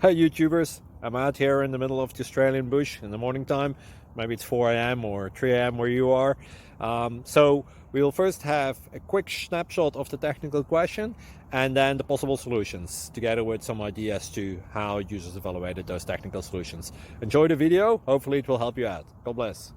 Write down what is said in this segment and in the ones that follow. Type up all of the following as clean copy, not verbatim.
Hey YouTubers, I'm out here in the middle of the Australian bush in the morning time. Maybe it's 4 a.m. or 3 a.m. where you are. So we'll first have a quick snapshot of the technical question and then the possible solutions, together with some ideas to how users evaluated those technical solutions. Enjoy the video, hopefully it will help you out. God bless.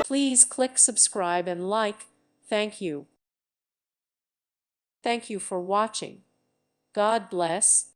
Please click subscribe and like. Thank you. Thank you for watching. God bless.